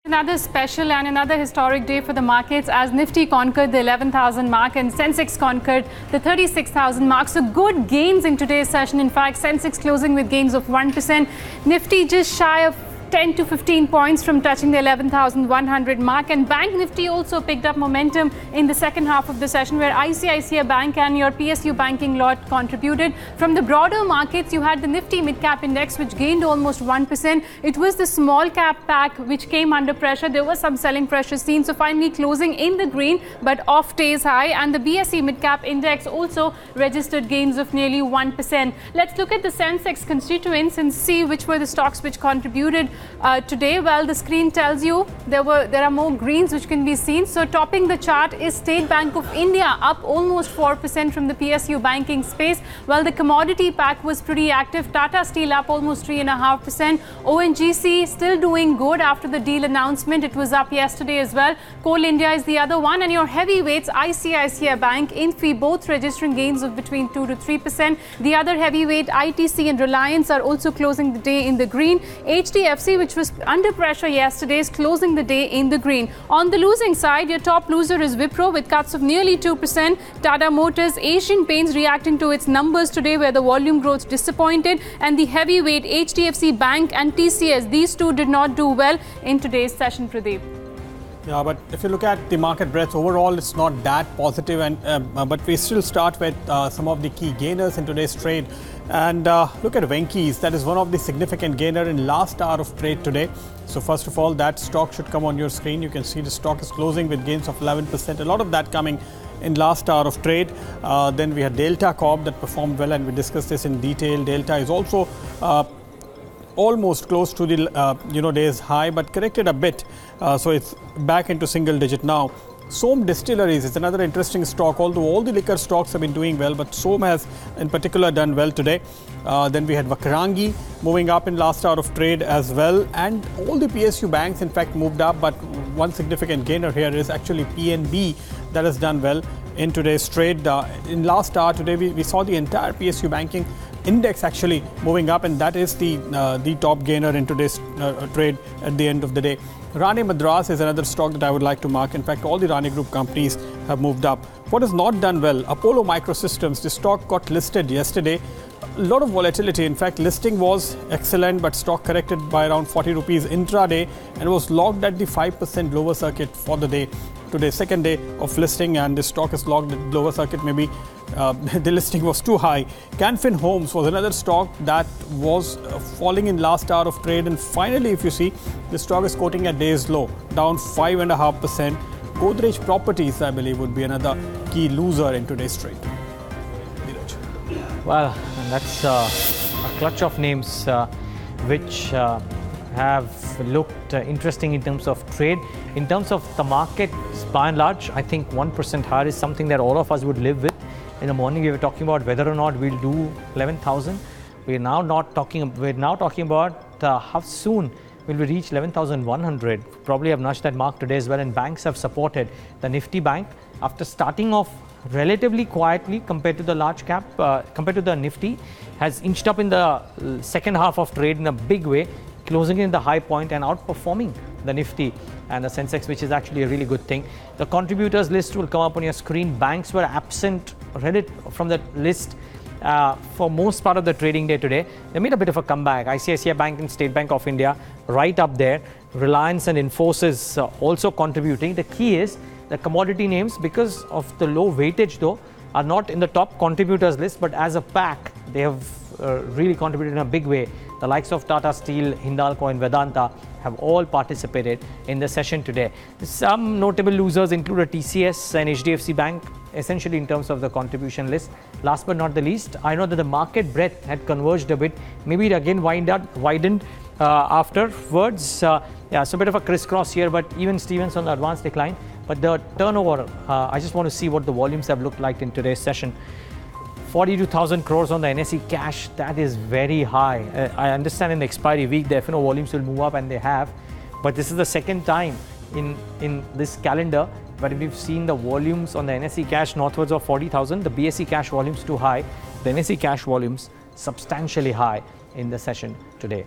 Another special and another historic day for the markets as Nifty conquered the 11,000 mark and Sensex conquered the 36,000 mark. So good gains in today's session. In fact, Sensex closing with gains of 1%. Nifty just shy of 10 to 15 points from touching the 11,100 mark, and Bank Nifty also picked up momentum in the second half of the session where ICICI Bank and your PSU banking lot contributed. From the broader markets, you had the Nifty mid-cap index which gained almost 1%. It was the small cap pack which came under pressure. There was some selling pressure seen, so finally closing in the green but off day's high, and the BSE mid-cap index also registered gains of nearly 1%. Let's look at the Sensex constituents and see which were the stocks which contributed today. Well, the screen tells you there are more greens which can be seen. So topping the chart is State Bank of India, up almost 4% from the PSU banking space. Well, the commodity pack was pretty active. Tata Steel up almost 3.5%. ONGC still doing good after the deal announcement. It was up yesterday as well. Coal India is the other one, and your heavyweights ICICI Bank, Infi, both registering gains of between 2 to 3%. The other heavyweight ITC and Reliance are also closing the day in the green. HDFC, which was under pressure yesterday, is closing the day in the green. On the losing side, your top loser is Wipro with cuts of nearly 2%. Tata Motors, Asian Paints reacting to its numbers today where the volume growth disappointed, and the heavyweight HDFC Bank and TCS, these two did not do well in today's session, Pradeep. Yeah, but if you look at the market breadth overall, it's not that positive, and but we still start with some of the key gainers in today's trade. And look at Venky's. That is one of the significant gainer in last hour of trade today. So first of all, that stock should come on your screen. You can see the stock is closing with gains of 11%. A lot of that coming in last hour of trade. Then we had Delta Corp that performed well, and we discussed this in detail. Delta is also almost close to the day's high, but corrected a bit, so it's back into single digit now. Som Distilleries is another interesting stock, although all the liquor stocks have been doing well, but Som has in particular done well today. Then we had Vakrangi moving up in last hour of trade as well, and all the PSU banks in fact moved up, but one significant gainer here is actually PNB that has done well in today's trade. In last hour today we saw the entire PSU banking index actually moving up, and that is the top gainer in today's trade at the end of the day. Rane Madras is another stock that I would like to mark. In fact, all the Rane Group companies have moved up. What has not done well? Apollo Microsystems. The stock got listed yesterday. A lot of volatility. In fact, listing was excellent, but stock corrected by around 40 rupees intraday and was logged at the 5% lower circuit for the day. Today, second day of listing, and the stock is logged at lower circuit. Maybe the listing was too high. Canfin Homes was another stock that was falling in last hour of trade, and finally, if you see, the stock is quoting at day's low, down 5.5%. Godrej Properties, I believe, would be another key loser in today's trade. Well, and that's a clutch of names which have looked interesting in terms of trade. In terms of the market, by and large, I think 1% higher is something that all of us would live with. In the morning, we were talking about whether or not we'll do 11,000. We're now talking about how soon will we reach 11,100. Probably have nudged that mark today as well, and banks have supported. The Nifty Bank, after starting off relatively quietly compared to the large cap, compared to the Nifty, has inched up in the second half of trade in a big way, closing in the high point and outperforming the Nifty and the Sensex, which is actually a really good thing. The contributors list will come up on your screen. Banks were absent from the list for most part of the trading day today. They made a bit of a comeback. ICICI Bank and State Bank of India right up there. Reliance and Infosys also contributing. The key is the commodity names, because of the low weightage though, are not in the top contributors list, but as a pack they have really contributed in a big way. The likes of Tata Steel, Hindalco and Vedanta have all participated in the session today. Some notable losers include TCS and HDFC Bank, essentially in terms of the contribution list. Last but not the least, I know that the market breadth had converged a bit. Maybe it again widened afterwards. Yeah, so a bit of a crisscross here, but even Stevens on the advanced decline. But the turnover, I just want to see what the volumes have looked like in today's session. 42,000 crores on the NSE cash, that is very high. I understand in the expiry week the F&O volumes will move up, and they have, but this is the second time in this calendar where we've seen the volumes on the NSE cash northwards of 40,000, the BSE cash volumes too high, the NSE cash volumes substantially high in the session today.